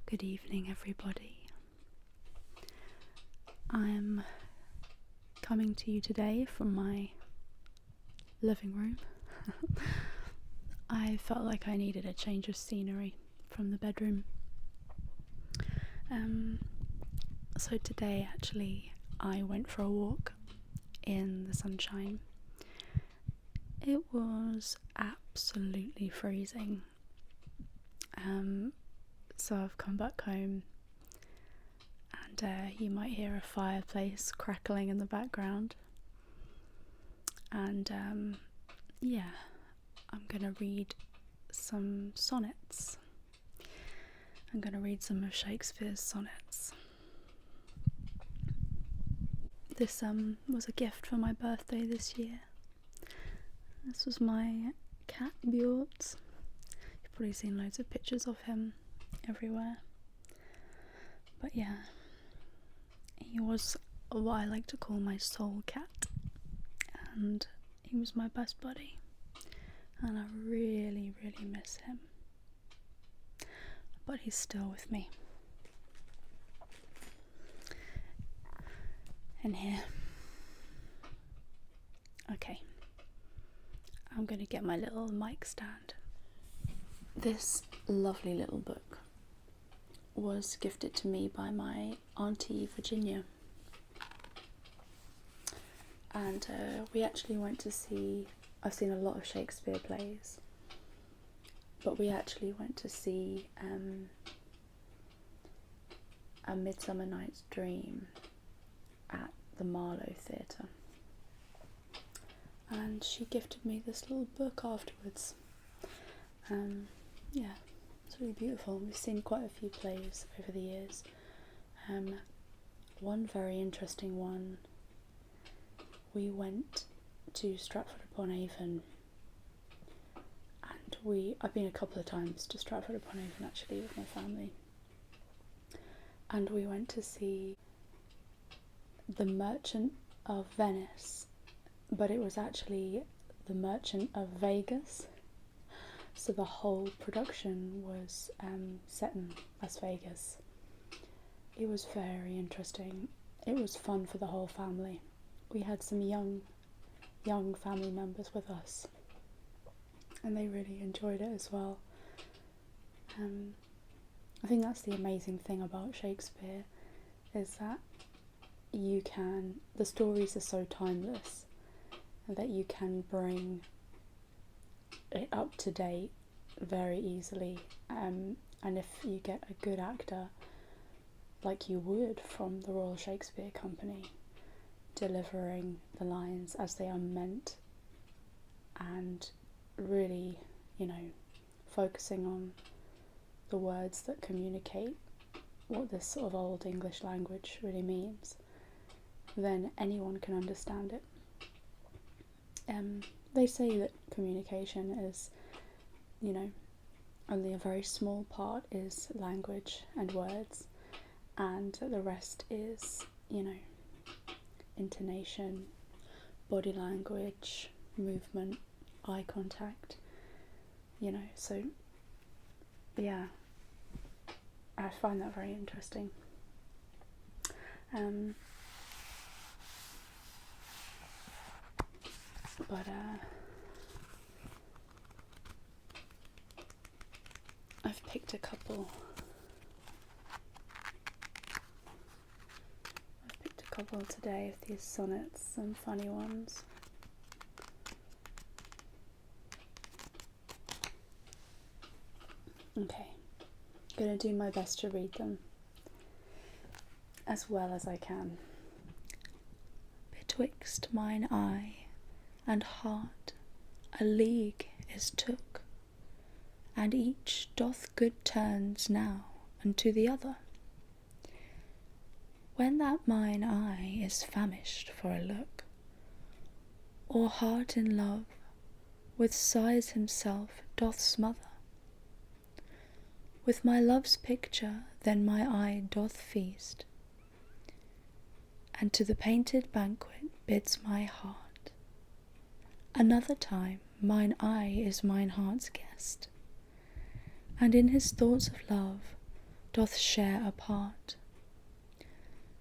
Good evening, everybody. I'm coming to you today from my living room. I felt like I needed a change of scenery from the bedroom. So today, actually, I went for a walk in the sunshine. It was absolutely freezing. So I've come back home and you might hear a fireplace crackling in the background. And I'm gonna read some sonnets. I'm gonna read some of Shakespeare's sonnets. This was a gift for my birthday this year. This was my cat Bjort. You've probably seen loads of pictures of him everywhere. But yeah, he was what I like to call my soul cat, and he was my best buddy, and I really, really miss him. But he's still with me. In here. Okay. I'm going to get my little mic stand. This lovely little book was gifted to me by my auntie Virginia. And we actually went to see, I've seen a lot of Shakespeare plays, but we actually went to see A Midsummer Night's Dream at the Marlow Theatre, and she gifted me this little book afterwards. It's really beautiful. We've seen quite a few plays over the years. One very interesting one, we went to Stratford-upon-Avon, and I've been a couple of times to Stratford-upon-Avon actually with my family, and we went to see The Merchant of Venice, but it was actually The Merchant of Vegas. So the whole production was set in Las Vegas. It was very interesting. It was fun for the whole family. We had some young family members with us, and they really enjoyed it as well. I think that's the amazing thing about Shakespeare, is that the stories are so timeless that you can bring it up to date very easily, and if you get a good actor, like you would from the Royal Shakespeare Company, delivering the lines as they are meant, and really, focusing on the words that communicate what this sort of old English language really means, then anyone can understand it. They say that communication is, only a very small part is language and words, and the rest is, intonation, body language, movement, eye contact, so yeah, I find that very interesting. But I've picked a couple today of these sonnets, some funny ones. Okay, I'm going to do my best to read them as well as I can. Betwixt mine eye and heart a league is took, and each doth good turns now unto the other. When that mine eye is famished for a look, or heart in love with sighs himself doth smother, with my love's picture then my eye doth feast, and to the painted banquet bids my heart. Another time mine eye is mine heart's guest, and in his thoughts of love doth share a part.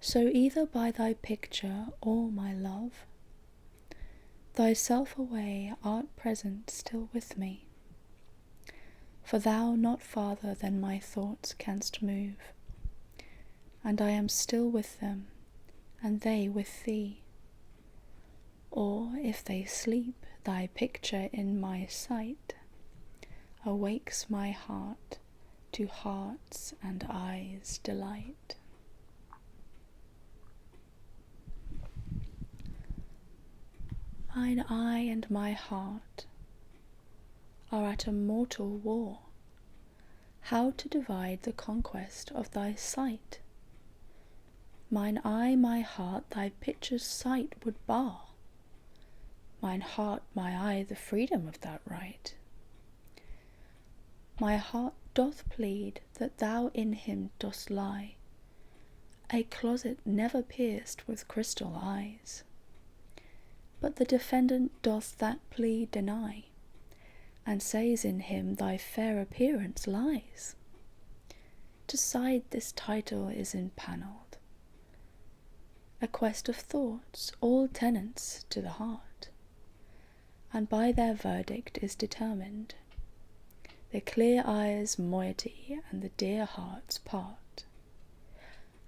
So either by thy picture or my love, thyself away art present still with me. For thou not farther than my thoughts canst move, and I am still with them, and they with thee. Or if they sleep, thy picture in my sight awakes my heart to heart's and eyes' delight. Mine eye and my heart are at a mortal war, how to divide the conquest of thy sight. Mine eye, my heart, thy picture's sight would bar, mine heart, my eye, the freedom of that right. My heart doth plead that thou in him dost lie, a closet never pierced with crystal eyes. But the defendant doth that plea deny, and says in him thy fair appearance lies. Decide this title is impanelled, a quest of thoughts, all tenants to the heart, and by their verdict is determined the clear eye's moiety and the dear heart's part.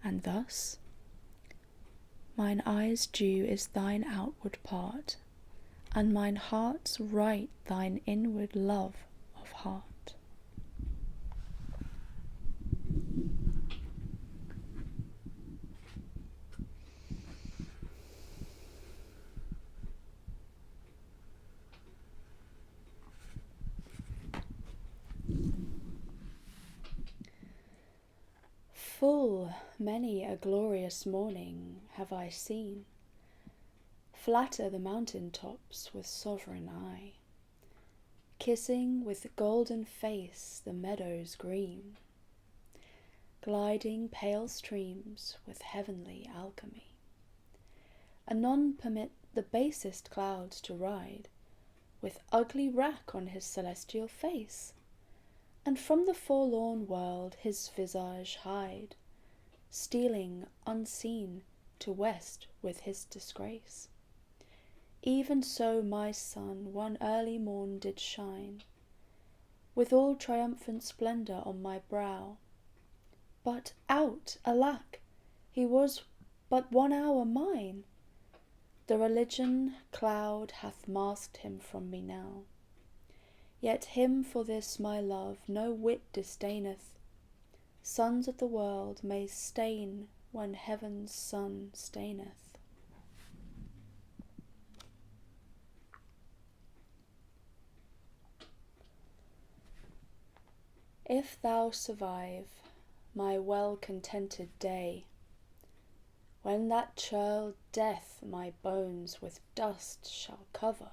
And thus, mine eye's due is thine outward part, and mine heart's right thine inward love of heart. Full many a glorious morning have I seen flatter the mountain tops with sovereign eye, kissing with golden face the meadows green, gliding pale streams with heavenly alchemy. Anon permit the basest clouds to ride with ugly rack on his celestial face, and from the forlorn world his visage hide, stealing unseen to west with his disgrace. Even so my sun one early morn did shine, with all triumphant splendour on my brow. But out, alack, he was but 1 hour mine. The religion cloud hath masked him from me now. Yet him for this my love no whit disdaineth. Sons of the world may stain when heaven's sun staineth. If thou survive my well-contented day, when that churl death my bones with dust shall cover,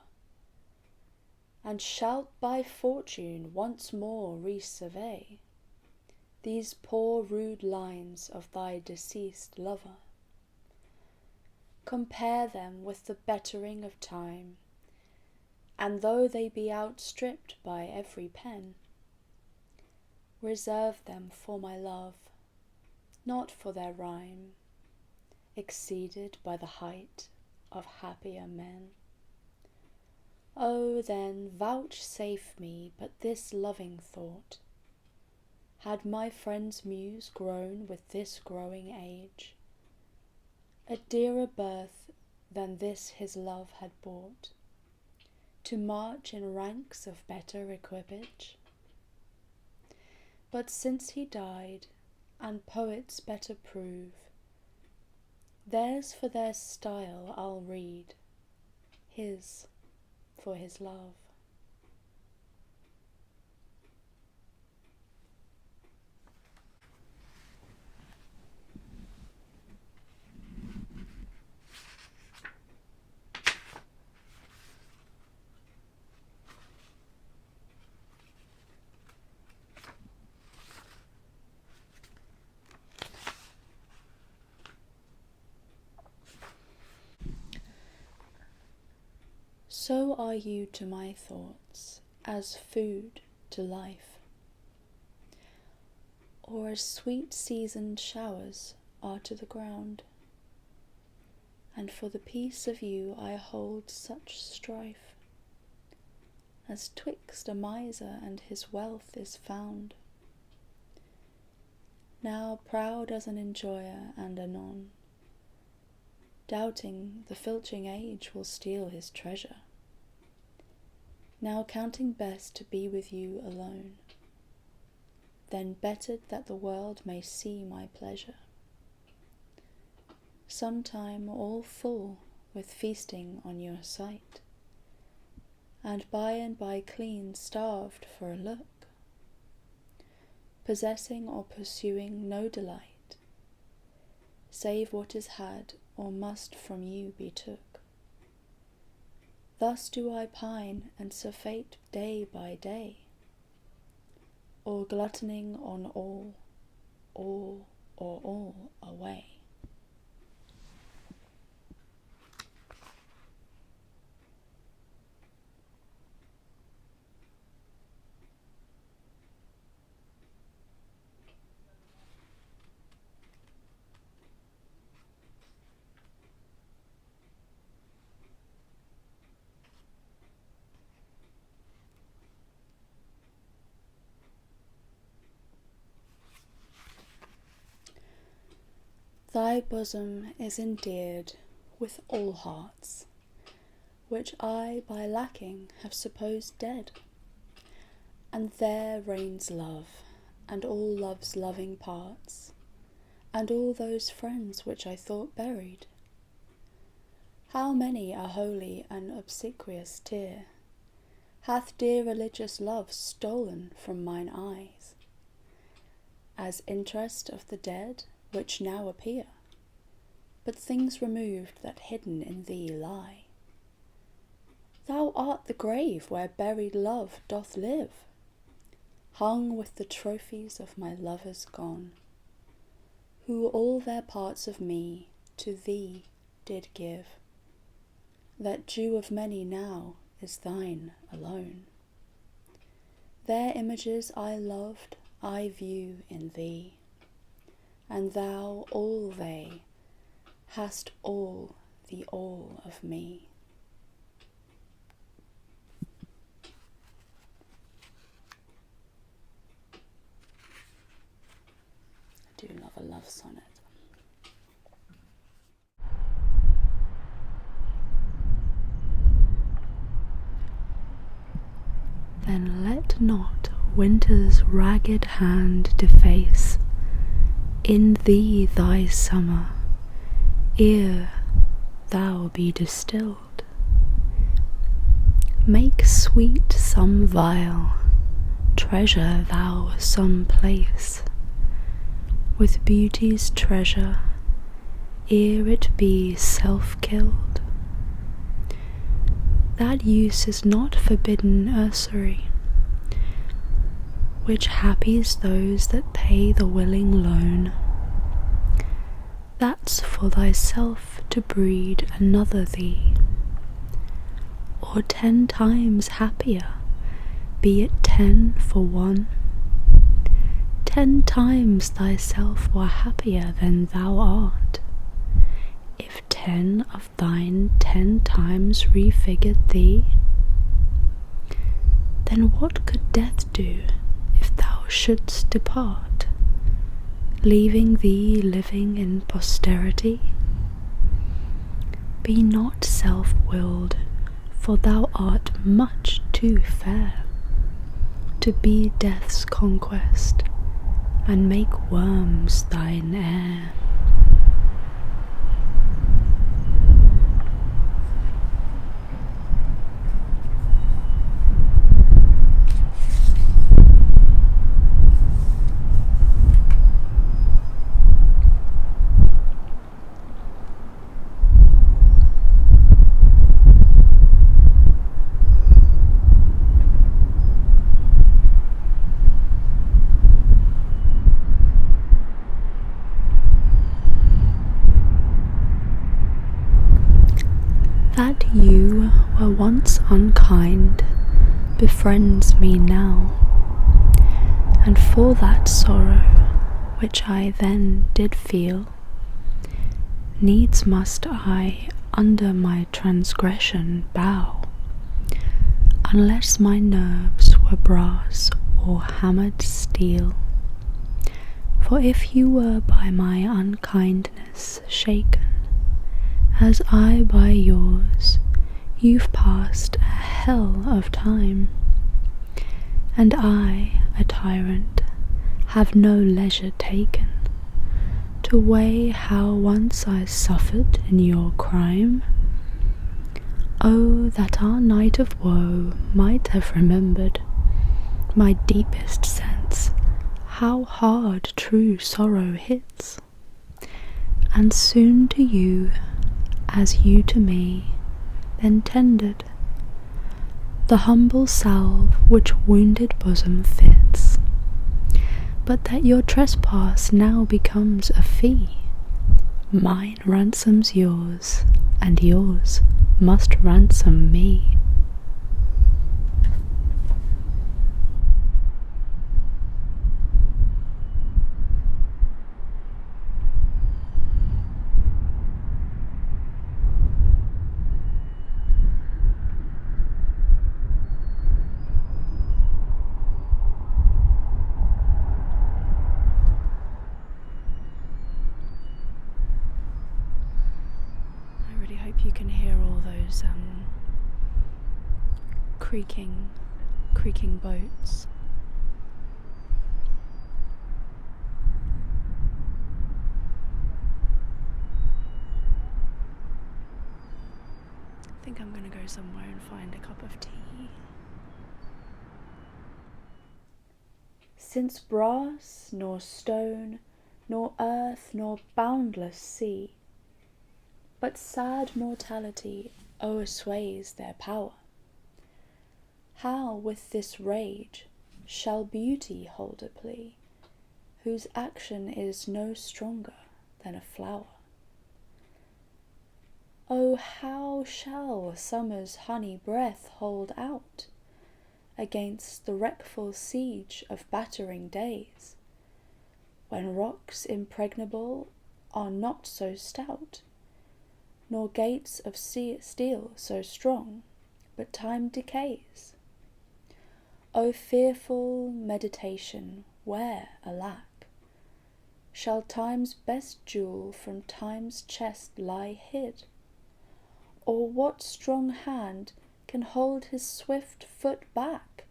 and shalt by fortune once more resurvey these poor rude lines of thy deceased lover, compare them with the bettering of time, and though they be outstripped by every pen, reserve them for my love, not for their rhyme, exceeded by the height of happier men. Oh, then vouchsafe me but this loving thought: had my friend's muse grown with this growing age, a dearer birth than this his love had bought, to march in ranks of better equipage? But since he died, and poets better prove, theirs for their style I'll read, his for his love. So are you to my thoughts as food to life. or as sweet seasoned showers are to the ground. And for the peace of you I hold such strife, as twixt a miser and his wealth is found. Now proud as an enjoyer, and anon, doubting the filching age will steal his treasure. Now counting best to be with you alone, then bettered that the world may see my pleasure. Sometime all full with feasting on your sight, and by clean starved for a look, possessing or pursuing no delight, save what is had or must from you be took. Thus do I pine and surfeit day by day, or gluttoning on all away. Thy bosom is endeared with all hearts, which I by lacking have supposed dead, and there reigns love, and all love's loving parts, and all those friends which I thought buried. How many a holy and obsequious tear hath dear religious love stolen from mine eyes, as interest of the dead which now appear, but things removed that hidden in thee lie. Thou art the grave where buried love doth live, hung with the trophies of my lovers gone, who all their parts of me to thee did give. That Jew of many now is thine alone. Their images I loved, I view in thee, and thou, all they, hast all the all of me. I do love a love sonnet. Then let not winter's ragged hand deface in thee thy summer, ere thou be distilled. Make sweet some vial, treasure thou some place, with beauty's treasure, ere it be self-killed. That use is not forbidden usury, which happies those that pay the willing loan. That's for thyself to breed another thee, or 10 times happier, be it 10 for one. 10 times thyself were happier than thou art, if 10 of thine 10 times refigured thee. Then what could death do if thou shouldst depart, leaving thee living in posterity? Be not self-willed, for thou art much too fair to be death's conquest, and make worms thine heir. That you were once unkind befriends me now, and for that sorrow which I then did feel, needs must I under my transgression bow, unless my nerves were brass or hammered steel. For if you were by my unkindness shaken, as I by yours, you've passed a hell of time, and I, a tyrant, have no leisure taken to weigh how once I suffered in your crime. Oh, that our night of woe might have remembered my deepest sense, how hard true sorrow hits, and soon to you, as you to me, then tendered the humble salve which wounded bosom fits, but that your trespass now becomes a fee. Mine ransoms yours, and yours must ransom me. I really hope you can hear all those creaking boats. I think I'm going to go somewhere and find a cup of tea. Since brass, nor stone, nor earth, nor boundless sea, but sad mortality o'ersways their power, how with this rage shall beauty hold a plea, whose action is no stronger than a flower? Oh, how shall summer's honey breath hold out against the wreckful siege of battering days, when rocks impregnable are not so stout, nor gates of steel so strong, but time decays? O fearful meditation, where, alack, shall time's best jewel from time's chest lie hid? Or what strong hand can hold his swift foot back?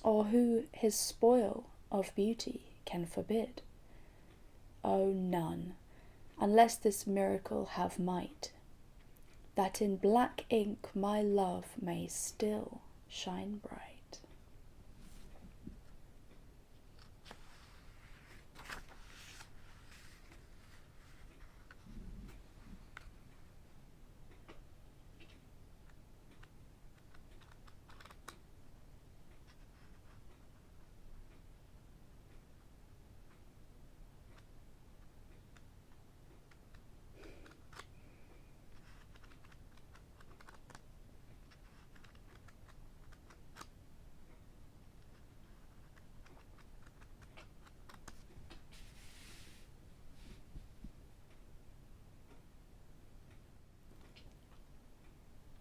Or who his spoil of beauty can forbid? O none, unless this miracle have might, that in black ink my love may still shine bright.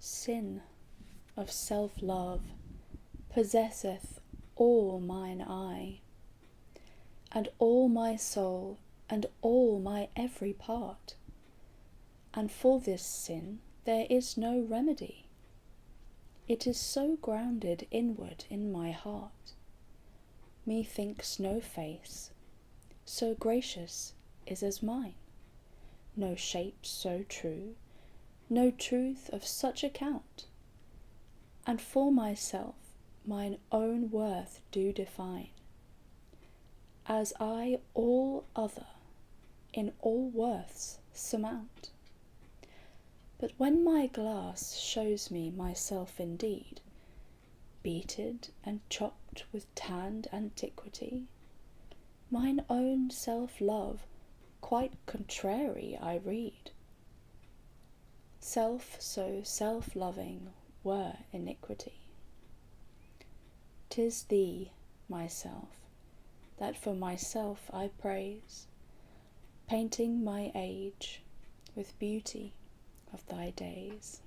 Sin of self-love possesseth all mine eye, and all my soul, and all my every part, and for this sin there is no remedy. It is so grounded inward in my heart, methinks no face so gracious is as mine, no shape so true, no truth of such account, and for myself mine own worth do define, as I all other in all worths surmount. But when my glass shows me myself indeed, beated and chopped with tanned antiquity, mine own self-love quite contrary I read. Self so self-loving were iniquity. 'Tis thee, myself, that for myself I praise, painting my age with beauty of thy days.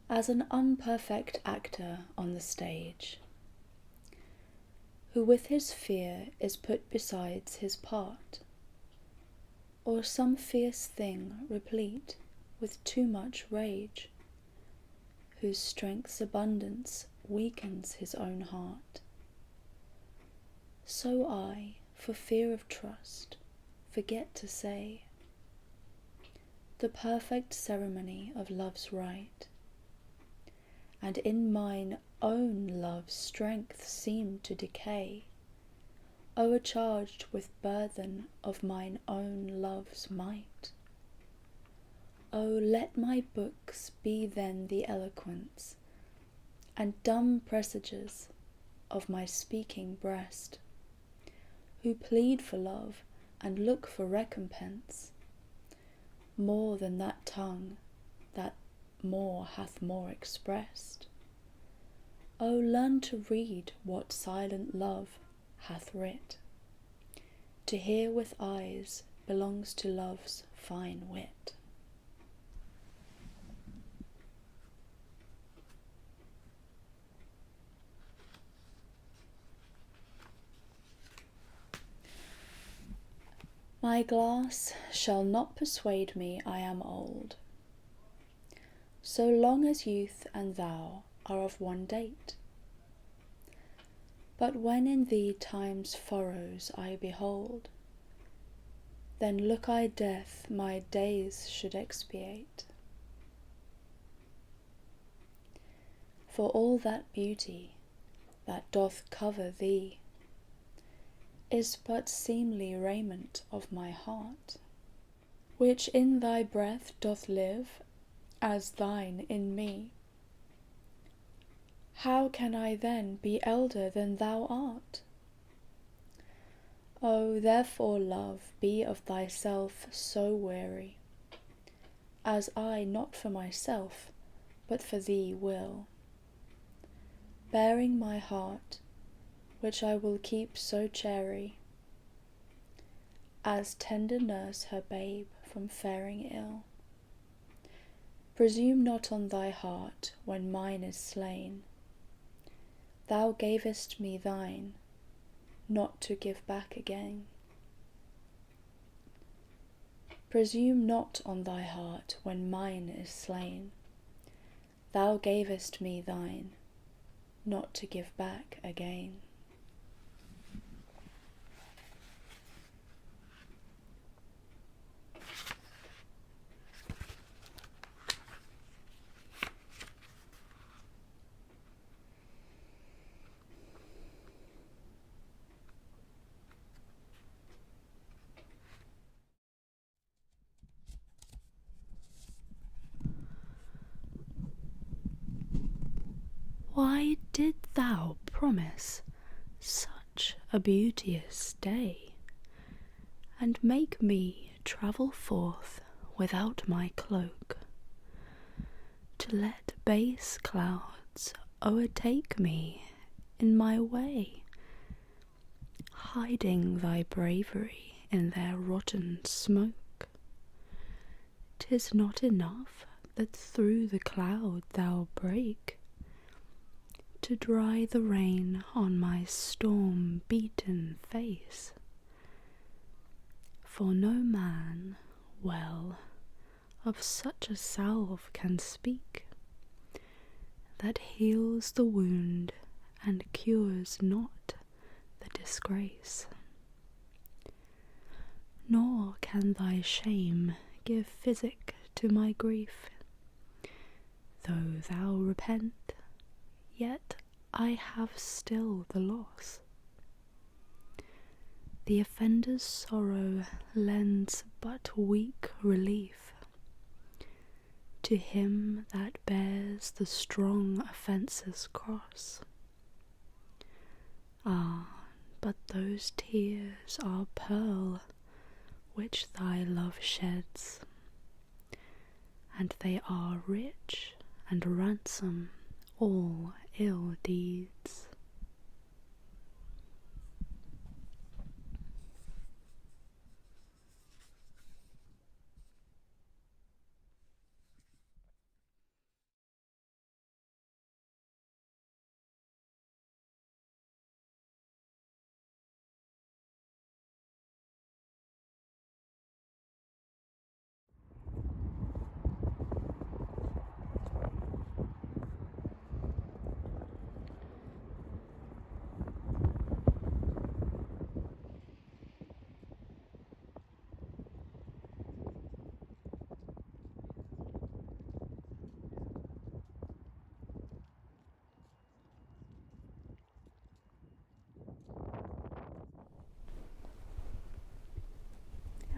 As an unperfect actor on the stage, who with his fear is put besides his part, or some fierce thing replete with too much rage, whose strength's abundance weakens his own heart, so I, for fear of trust, forget to say the perfect ceremony of love's rite, and in mine own love's strength seem to decay, o'ercharged with burthen of mine own love's might. O let my books be then the eloquence and dumb presages of my speaking breast, who plead for love and look for recompense, more than that tongue that more hath more expressed. O learn to read what silent love hath writ, to hear with eyes belongs to love's fine wit. My glass shall not persuade me I am old, so long as youth and thou are of one date. But when in thee time's furrows I behold, then look I death my days should expiate. For all that beauty that doth cover thee is but seemly raiment of my heart, which in thy breath doth live as thine in me. How can I then be elder than thou art? O therefore, love, be of thyself so weary, as I not for myself, but for thee will, bearing my heart, which I will keep so chary, as tender nurse her babe from faring ill. Presume not on thy heart when mine is slain. Thou gavest me thine, not to give back again. Presume not on thy heart when mine is slain. Thou gavest me thine, not to give back again. Why didst thou promise such a beauteous day, and make me travel forth without my cloak, to let base clouds o'ertake me in my way, hiding thy bravery in their rotten smoke? 'Tis not enough that through the cloud thou break, to dry the rain on my storm-beaten face. For no man well of such a salve can speak, that heals the wound and cures not the disgrace. Nor can thy shame give physic to my grief, though thou repent, yet I have still the loss. The offender's sorrow lends but weak relief to him that bears the strong offence's cross. Ah, but those tears are pearl which thy love sheds, and they are rich and ransom all ill deeds.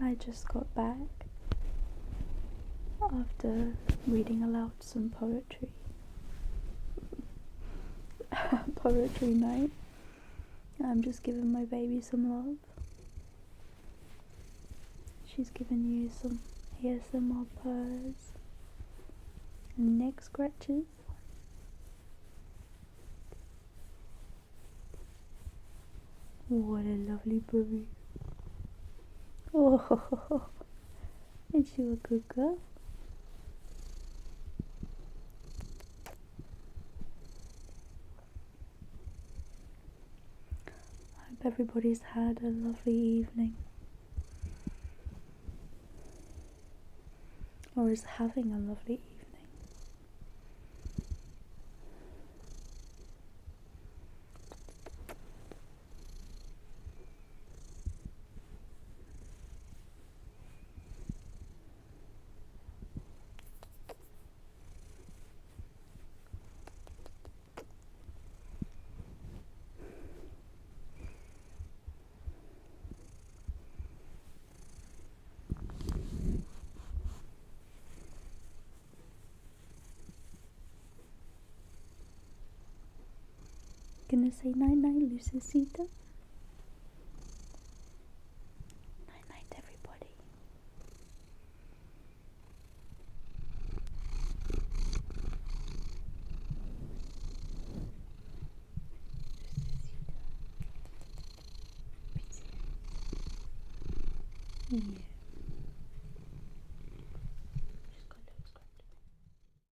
I just got back after reading aloud some poetry. Poetry night. I'm just giving my baby some love. She's giving you some ASMR purrs and neck scratches. What a lovely baby. Oh, is she a good girl? I hope everybody's had a lovely evening, or is having a lovely evening. Gonna say night night, Lucicita. Night night, everybody. Lucicita. Yeah.